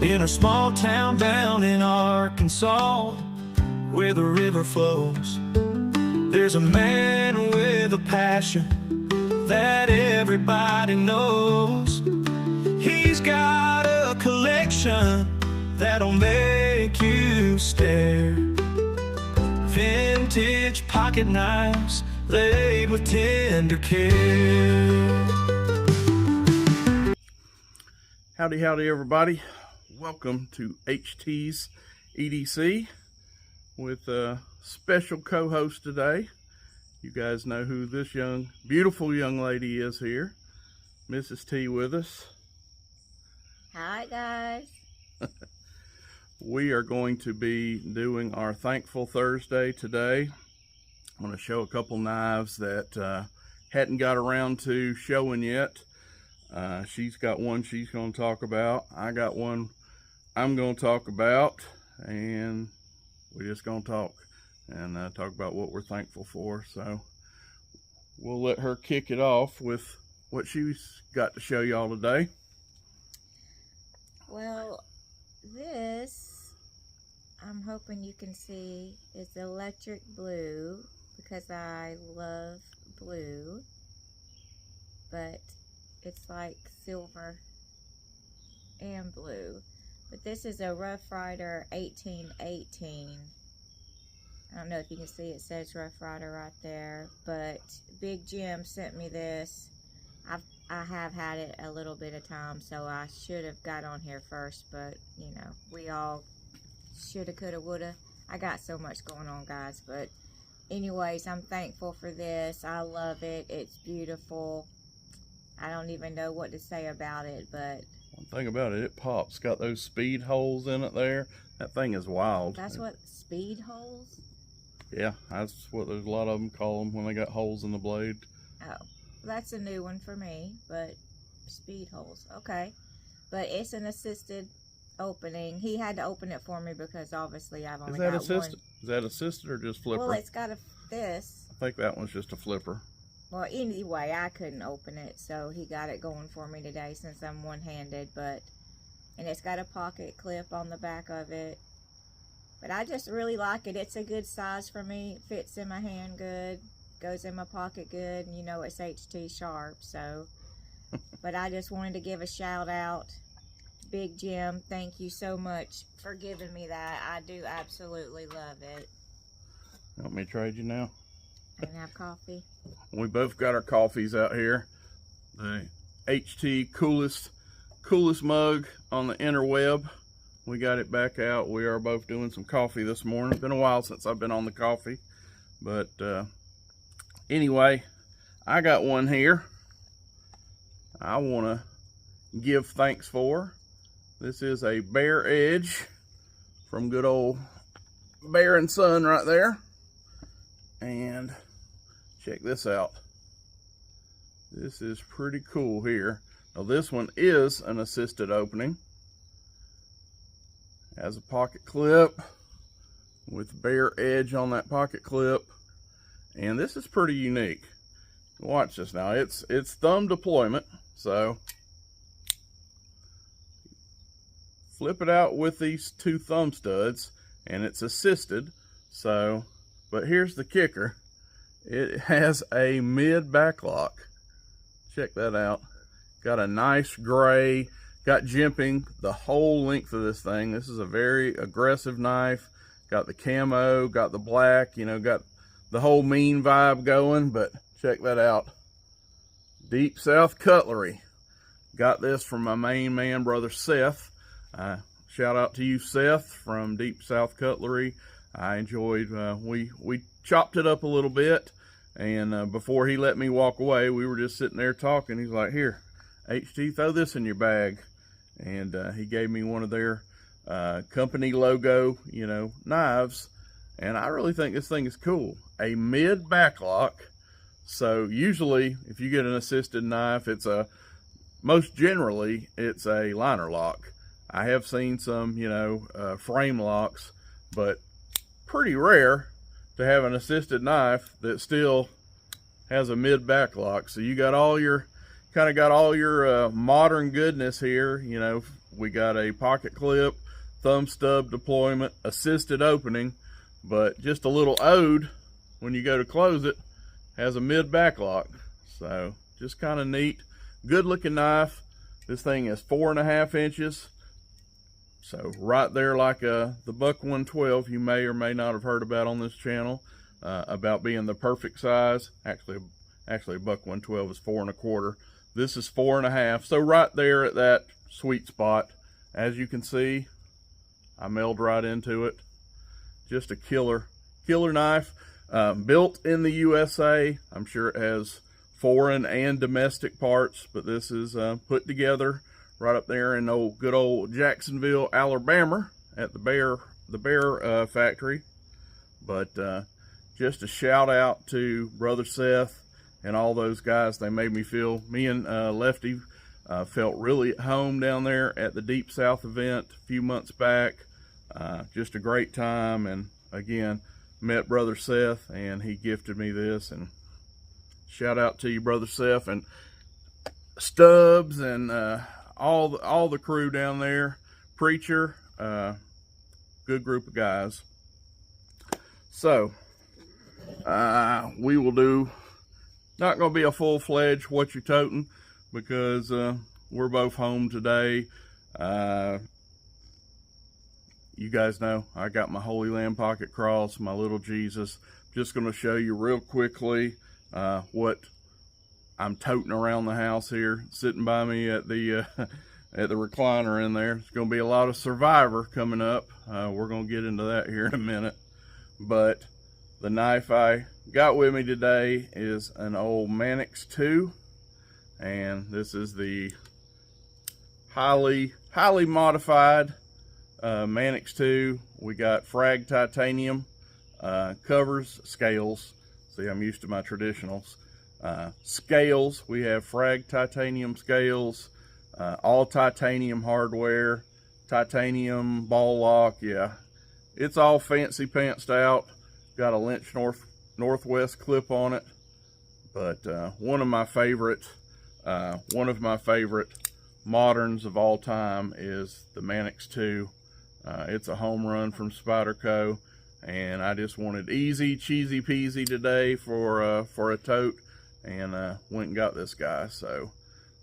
in a small town down in Arkansas, where the river flows. There's a man with a passion that everybody knows. He's got a collection that'll make you stare. Vintage pocket knives laid with tender care. Howdy, howdy, everybody. Welcome to HT's EDC with a special co-host today. You guys know who this beautiful young lady is here. Mrs.T with us. Hi, guys. We are going to be doing our Thankful Thursday today. I'm going to show a couple knives that hadn't got around to showing yet. She's got one she's going to talk about. I got one I'm going to talk about, and we're just going to talk and talk about what we're thankful for. So we'll let her kick it off with what she's got to show y'all today. Well, this, I'm hoping you can see, is electric blue because I love blue, but it's like silver and blue. But this is a Rough Rider 1818. I don't know if you can see, it says Rough Rider right there, but Big Jim sent me this. I have had it a little bit of time, so I should have got on here first, but you know, we all shoulda, coulda, woulda. I got so much going on, guys, but anyways, I'm thankful for this. I love it. It's beautiful. I don't even know what to say about it, but one thing about it, it pops. Got those speed holes in it there. That thing is wild. That's what, speed holes? Yeah, that's what there's a lot of them call them when they got holes in the blade. Oh, that's a new one for me, but speed holes, okay. But it's an assisted opening. He had to open it for me because obviously I've only got one. Is that assisted or just flipper? Well, it's got this. I think that one's just a flipper. Well, anyway, I couldn't open it, so he got it going for me today since I'm one-handed, and it's got a pocket clip on the back of it. But I just really like it. It's a good size for me. It fits in my hand good, goes in my pocket good, and you know it's HT sharp, so. But I just wanted to give a shout out. Big Jim, thank you so much for giving me that. I do absolutely love it. You want me to trade you now? And have coffee. We both got our coffees out here. The HT coolest mug on the interweb. We got it back out. We are both doing some coffee this morning. It's been a while since I've been on the coffee. But anyway, I got one here I want to give thanks for. This is a Bear Edge from good old Bear and Son right there. And check this out. This is pretty cool here. Now this one is an assisted opening. Has a pocket clip with Bear Edge on that pocket clip. And this is pretty unique. Watch this now. It's thumb deployment. So flip it out with these two thumb studs and it's assisted. So, but here's the kicker. It has a mid back lock. Check that out. Got a nice gray, got jimping the whole length of this thing. This is a very aggressive knife. Got the camo, got the black, you know, got the whole mean vibe going, but check that out. Deep South Cutlery. Got this from my main man, brother Seth. Shout out to you, Seth, from Deep South Cutlery. I enjoyed, we chopped it up a little bit, and before he let me walk away, we were just sitting there talking. He's like, here, HT, throw this in your bag. And he gave me one of their company logo, you know, knives. And I really think this thing is cool. A mid backlock. So usually if you get an assisted knife, most generally it's a liner lock. I have seen some, you know, frame locks, but pretty rare to have an assisted knife that still has a mid backlock. So you got all your, kind of got all your modern goodness here, you know, We got a pocket clip, thumb stub deployment, assisted opening, but just a little ode when you go to close it, has a mid back lock. So just kind of neat. Good looking knife. This thing is 4.5 inches. So right there, like the Buck 112 you may or may not have heard about on this channel, about being the perfect size. Actually Buck 112 is 4.25. This is 4.5. So right there at that sweet spot. As you can see, I meld right into it. Just a killer knife. Built in the USA. I'm sure it has foreign and domestic parts, but this is put together right up there in good old Jacksonville, Alabama, at the Bear factory. But just a shout out to Brother Seth and all those guys. They made me feel, me and Lefty felt really at home down there at the Deep South event a few months back. Just a great time, and again, met Brother Seth and he gifted me this, and shout out to you, Brother Seth, and Stubbs, and all the crew down there. Preacher, good group of guys. So we will do, not gonna be a full-fledged what you toting, because we're both home today. You guys know I got my Holy Land pocket cross, my little Jesus. Just going to show you real quickly what I'm toting around the house here, sitting by me at the recliner in there. It's going to be a lot of Survivor coming up. We're going to get into that here in a minute. But the knife I got with me today is an old Mannix 2, and this is the highly modified Mannix 2. We got frag titanium covers, scales. See, I'm used to my traditionals. Scales, we have frag titanium scales, all titanium hardware, titanium ball lock. Yeah, it's all fancy pantsed out. Got a Lynch Northwest clip on it. But one of my favorite moderns of all time is the Mannix 2. It's a home run from Spyderco, and I just wanted easy, cheesy peasy today for a tote, and went and got this guy. So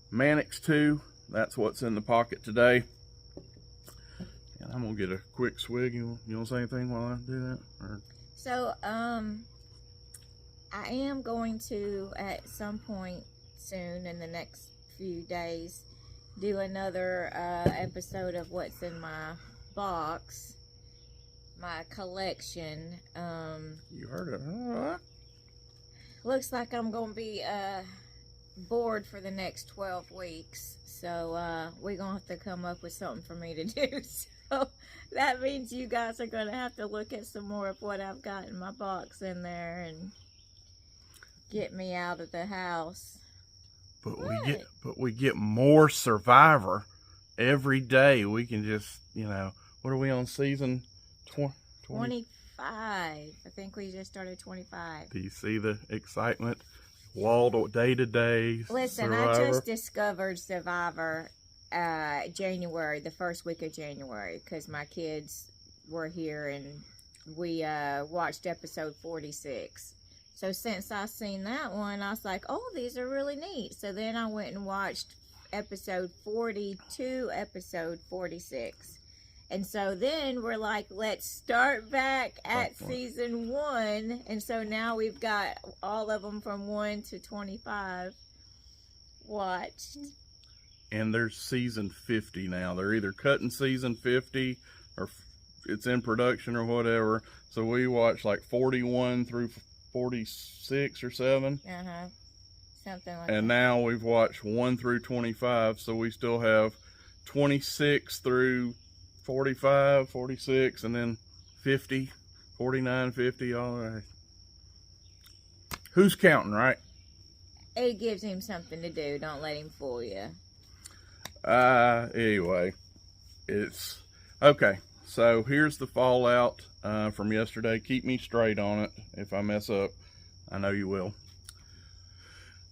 Mannix 2, that's what's in the pocket today. And I'm gonna get a quick swig. You want to say anything while I do that? Or? So I am going to, at some point soon in the next few days, do another episode of what's in my box, my collection. You heard it, huh? Looks like I'm gonna be bored for the next 12 weeks, so we're gonna have to come up with something for me to do. So that means you guys are gonna have to look at some more of what I've got in my box in there and get me out of the house. But we get more Survivor every day. We can just, what are we on, season 25? I think we just started 25. Do you see the excitement? Day to day. Listen, Survivor. I just discovered Survivor January, the first week of January, because my kids were here and we watched episode 46. So since I seen that one, I was like, oh, these are really neat. So then I went and watched episode 42, episode 46. And so then we're like, let's start back at season 1. And so now we've got all of them from 1 to 25 watched. And there's season 50 now. They're either cutting season 50 or it's in production or whatever. So we watched like 41 through 46 or 7. Something like that. And now we've watched 1 through 25. So we still have 26 through 45, 46, and then 50, 49, 50, all right. Who's counting, right? It gives him something to do. Don't let him fool you. Anyway, it's okay. So here's the fallout from yesterday. Keep me straight on it. If I mess up, I know you will.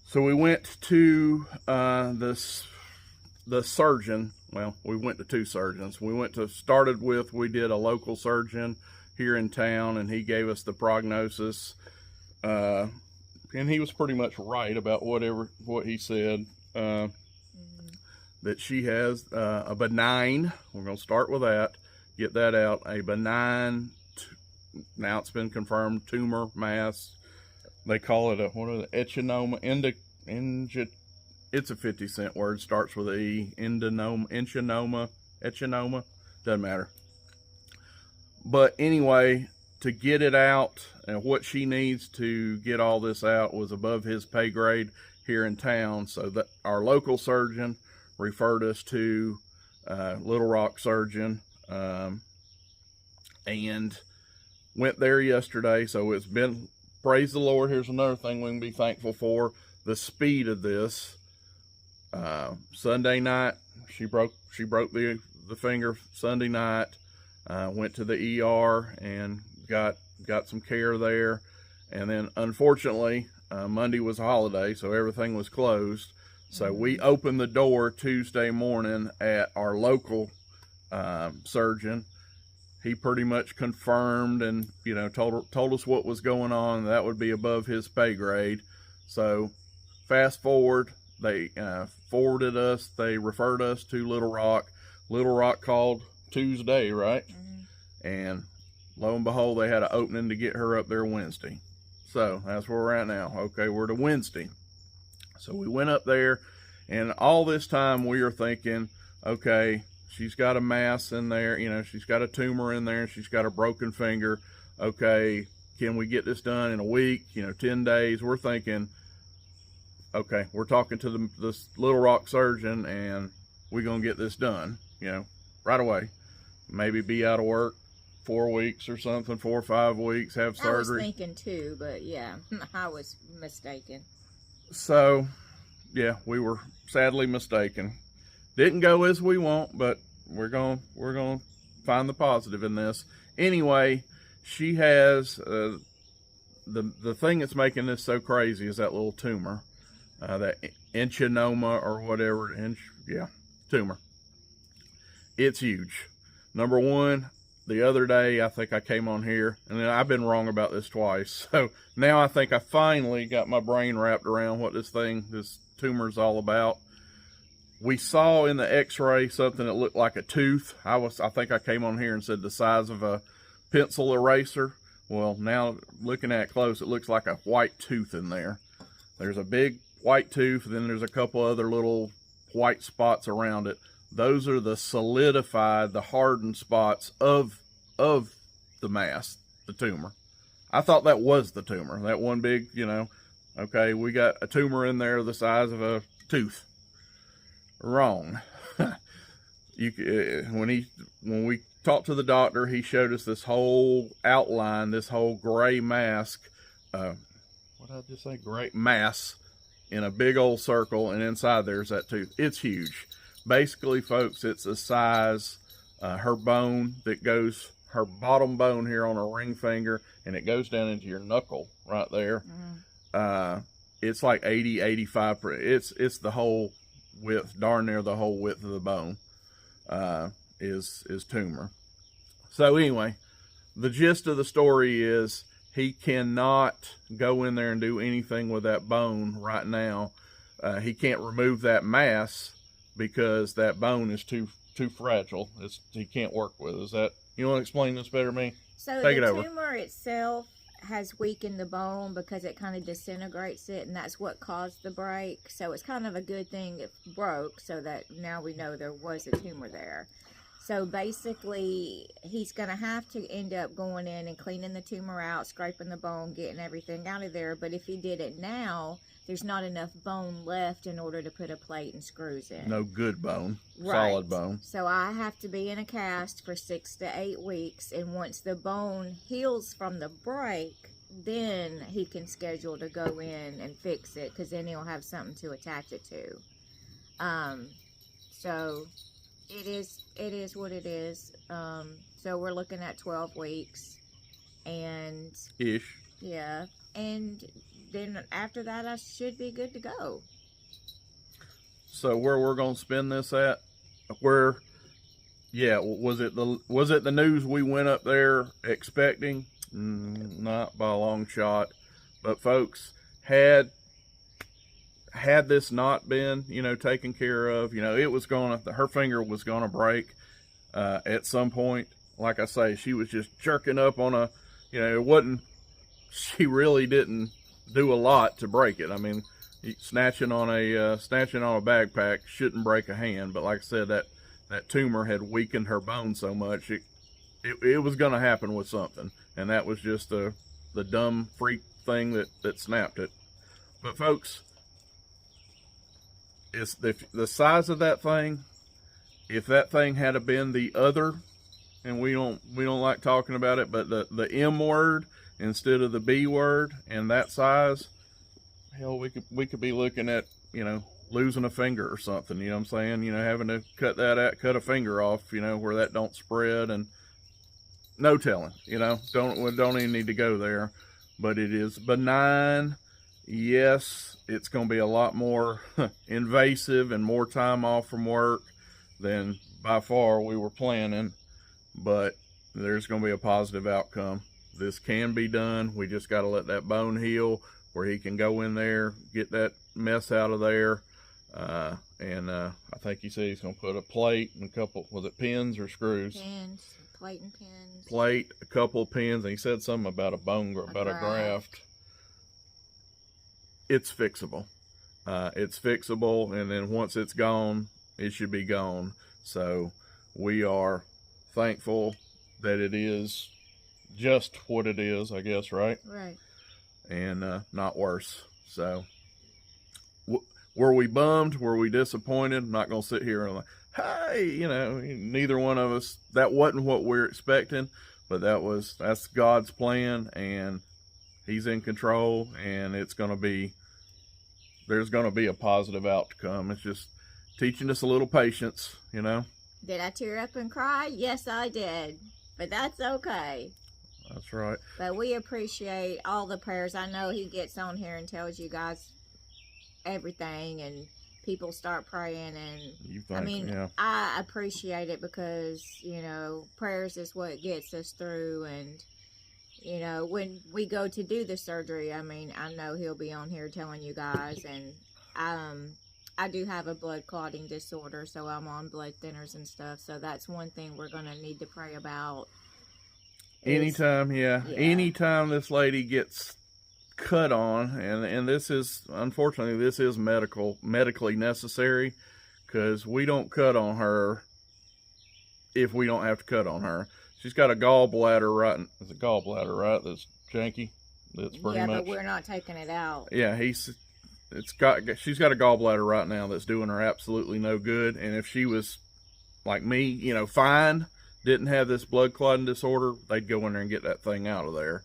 So we went to the the surgeon, well, we went to two surgeons. We did a local surgeon here in town, and he gave us the prognosis. And he was pretty much right about what he said. That she has a benign, we're going to start with that, get that out, a benign, now it's been confirmed, tumor mass. They call it echinoma, it's a 50-cent word, tumor with an E, echinoma, doesn't matter. But anyway, to get it out, and what she needs to get all this out was above his pay grade here in town, so that our local surgeon referred us to Little Rock surgeon, and went there yesterday. So it's been, praise the Lord. Here's another thing we can be thankful for: the speed of this. Sunday night, she broke the finger. Sunday night, went to the ER and got some care there, and then unfortunately Monday was a holiday, so everything was closed. So we opened the door Tuesday morning at our local surgeon. He pretty much confirmed and, told us what was going on. That would be above his pay grade. So fast forward, they forwarded us. They referred us to Little Rock. Little Rock called Tuesday, right? And lo and behold, they had an opening to get her up there Wednesday. So that's where we're at now. Okay, we're to Wednesday. So we went up there, and all this time we are thinking, okay, she's got a mass in there, she's got a tumor in there, she's got a broken finger. Okay, can we get this done in a week, 10 days? We're thinking, okay, we're talking to this Little Rock surgeon, and we're going to get this done, right away. Maybe be out of work 4 weeks or something, 4 or 5 weeks, have surgery. I was thinking 2, but yeah, I was mistaken. So, yeah, we were sadly mistaken. Didn't go as we want, but we're going to find the positive in this. Anyway, she has the thing that's making this so crazy is that little tumor, that echinoma or whatever, tumor. It's huge. Number one, the other day, I think I came on here, and I've been wrong about this twice. So now I think I finally got my brain wrapped around what this tumor is all about. We saw in the x-ray something that looked like a tooth. I think I came on here and said the size of a pencil eraser. Well, now looking at it close, it looks like a white tooth in there. There's a big white tooth, then there's a couple other little white spots around it. Those are the solidified, the hardened spots of the mass, the tumor. I thought that was the tumor. That one big, okay, we got a tumor in there the size of a tooth. Wrong. When we talked to the doctor, he showed us this whole outline, this whole gray mask. What did I just say? Gray mass in a big old circle, and inside there's that tooth. It's huge. Basically, folks, it's the size, her bone that goes, her bottom bone here on her ring finger, and it goes down into your knuckle right there. It's like 80-85%. It's the whole width, darn near the whole width of the bone, is tumor. So anyway, the gist of the story is he cannot go in there and do anything with that bone right now. He can't remove that mass because that bone is too fragile. He can't work with it. Is that, you want to explain this better to me? So Take the it over. tumor itself has weakened the bone because it kind of disintegrates it, and that's what caused the break. So it's kind of a good thing it broke, so that now we know there was a tumor there. So basically, he's going to have to end up going in and cleaning the tumor out, scraping the bone, getting everything out of there. But if he did it now, there's not enough bone left in order to put a plate and screws in. No good bone, right. Solid bone. So I have to be in a cast for 6 to 8 weeks. And once the bone heals from the break, then he can schedule to go in and fix it, because then he'll have something to attach it to. So it is what it is. So we're looking at 12 weeks and ish. Yeah. And then after that, I should be good to go. So where we're gonna spend this at? Where? Yeah, was it the news we went up there expecting? Not by a long shot. But folks, had this not been, taken care of, it was her finger was gonna break at some point. Like I say, she was just jerking up on it wasn't. She really didn't do a lot to break it. I mean, snatching on a backpack shouldn't break a hand, but like I said, that tumor had weakened her bone so much it was going to happen with something, and that was just the dumb freak thing that snapped it. But folks, it's the size of that thing. If that thing had been the other, and we don't like talking about it, but the M word instead of the B word, and that size, hell, we could be looking at losing a finger or something. You know what I'm saying? Having to cut a finger off. Where that don't spread, and no telling. Don't even need to go there. But it is benign. Yes, it's going to be a lot more invasive and more time off from work than by far we were planning. But there's going to be a positive outcome. This can be done. We just got to let that bone heal where he can go in there, get that mess out of there. And I think he said he's going to put a plate and a couple, was it pins or screws? Pins, plate and pins. Plate, a couple of pins, and he said something about a graft. It's fixable. It's fixable, and then once it's gone, it should be gone. So we are thankful that it is just what it is, I guess, right? Right. And not worse. So were we bummed? Were we disappointed? I'm not going to sit here and like, hey, neither one of us, that wasn't what we're expecting, but that's God's plan, and he's in control, and there's going to be a positive outcome. It's just teaching us a little patience, Did I tear up and cry? Yes, I did. But that's okay. That's right. But we appreciate all the prayers. I know he gets on here and tells you guys everything, and people start praying, and I appreciate it because, prayers is what gets us through. And, when we go to do the surgery, I know he'll be on here telling you guys. And I do have a blood clotting disorder, so I'm on blood thinners and stuff. So that's one thing we're going to need to pray about. Anytime this lady gets cut on, and this is, unfortunately, this is medically necessary, because we don't cut on her if we don't have to cut on her. She's got a gallbladder right. It's a gallbladder, right? That's janky. That's pretty much. Yeah, but we're not taking it out. Yeah, she's got a gallbladder right now that's doing her absolutely no good. And if she was like me, fine, didn't have this blood clotting disorder, they'd go in there and get that thing out of there.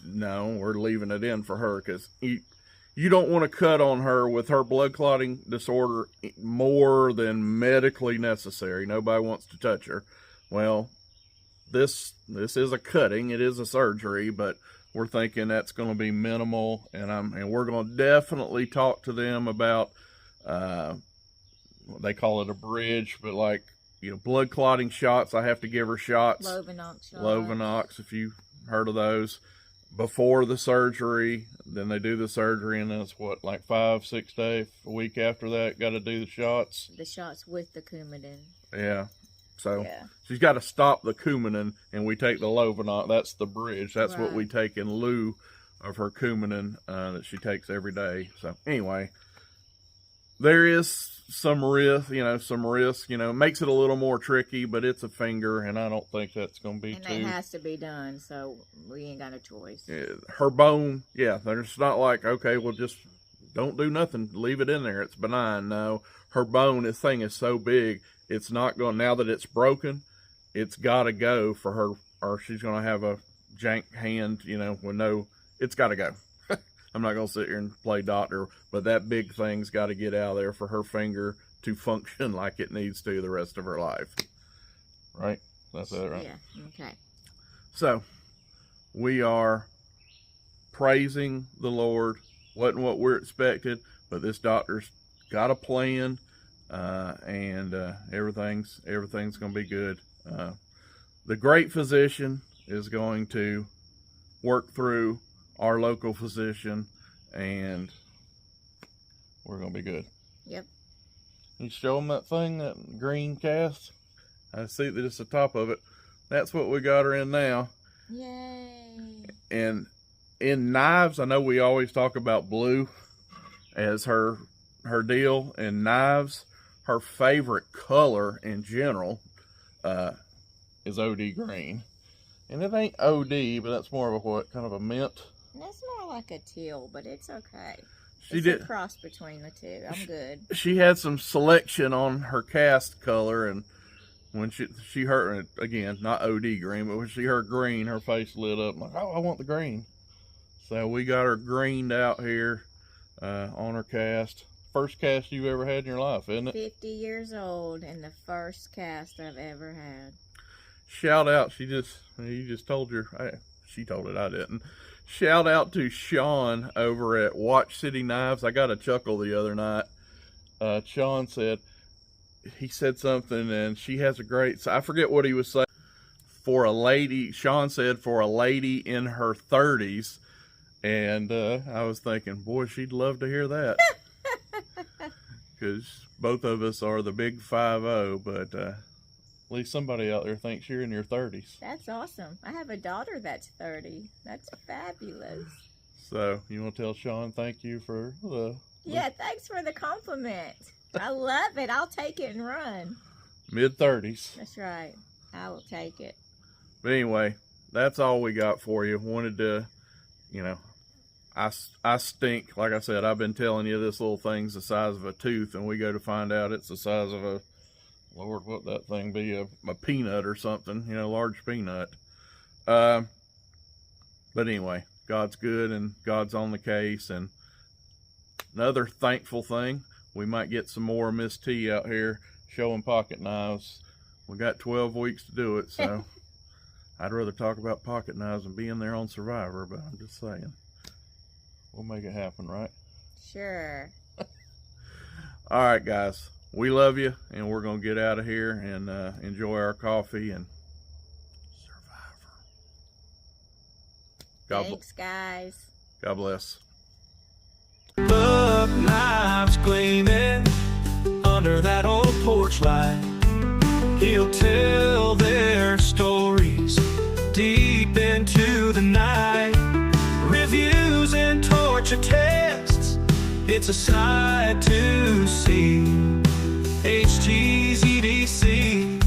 No, we're leaving it in for her, because you don't want to cut on her with her blood clotting disorder more than medically necessary. Nobody wants to touch her. Well, this is a cutting. It is a surgery, but we're thinking that's going to be minimal, and we're going to definitely talk to them about they call it a bridge, but like blood clotting shots. I have to give her shots. Lovenox, if you heard of those, before the surgery. Then they do the surgery, and then it's 5-6 days, a week after that, got to do the shots. The shots with the Coumadin. Yeah. So she's got to stop the Coumadin, and we take the Lovenox. That's the bridge. That's right. What we take in lieu of her Coumadin that she takes every day. So anyway, there is some risk, makes it a little more tricky, but it's a finger, and I don't think that's going to be and it has to be done, so we ain't got a choice. Yeah, her bone, there's not like, okay, well, just don't do nothing, leave it in there, it's benign. No, her bone, this thing is so big, it's not going, now that it's broken, it's got to go for her, or she's going to have a jank hand, it's got to go. I'm not going to sit here and play doctor, but that big thing's got to get out of there for her finger to function like it needs to the rest of her life. Right? That's it, right? Yeah, okay. So, we are praising the Lord. Wasn't what we're expected, but this doctor's got a plan, and everything's going to be good. The great physician is going to work through our local physician, and we're going to be good. Yep. You show them that thing, that green cast. I see that it's the top of it. That's what we got her in now. Yay. And in knives, I know we always talk about blue as her deal. In knives, her favorite color in general is OD green. And it ain't OD, but that's more of a what? Kind of a mint? That's more like a teal, but it's okay. She It's did. a cross between the two. I'm good. She had some selection on her cast color, and when she heard, again, not OD green, but when she heard green, her face lit up. I'm like, oh, I want the green. So we got her greened out here on her cast. First cast you've ever had in your life, isn't it? 50 years old and the first cast I've ever had. Shout out, you just told her, she told it, I didn't. Shout out to Sean over at Watch City Knives. I got a chuckle the other night. Sean said, he said something, and she has a great, I forget what he was saying. For a lady, Sean said, for a lady in her 30s. And I was thinking, boy, she'd love to hear that. Because both of us are the big 5-0, but at least somebody out there thinks you're in your 30s. That's awesome. I have a daughter that's 30. That's fabulous. So, you want to tell Sean thank you for Yeah, thanks for the compliment. I love it. I'll take it and run. mid-30s. That's right. I will take it. But anyway, that's all we got for you. Wanted to, I stink. Like I said, I've been telling you this little thing's the size of a tooth, and we go to find out it's the size of a, Lord, what that thing be, a peanut or something, large peanut. But anyway, God's good, and God's on the case. And another thankful thing, we might get some more Miss T out here showing pocket knives. We got 12 weeks to do it, so I'd rather talk about pocket knives than being there on Survivor, but I'm just saying. We'll make it happen, right? Sure. All right, guys. We love you, and we're going to get out of here and enjoy our coffee and Survivor. Thanks, guys. God bless. Buck knives gleaming under that old porch light. He'll tell their stories deep into the night. Reviews and torture tests, it's a sight to see. HG's EDC.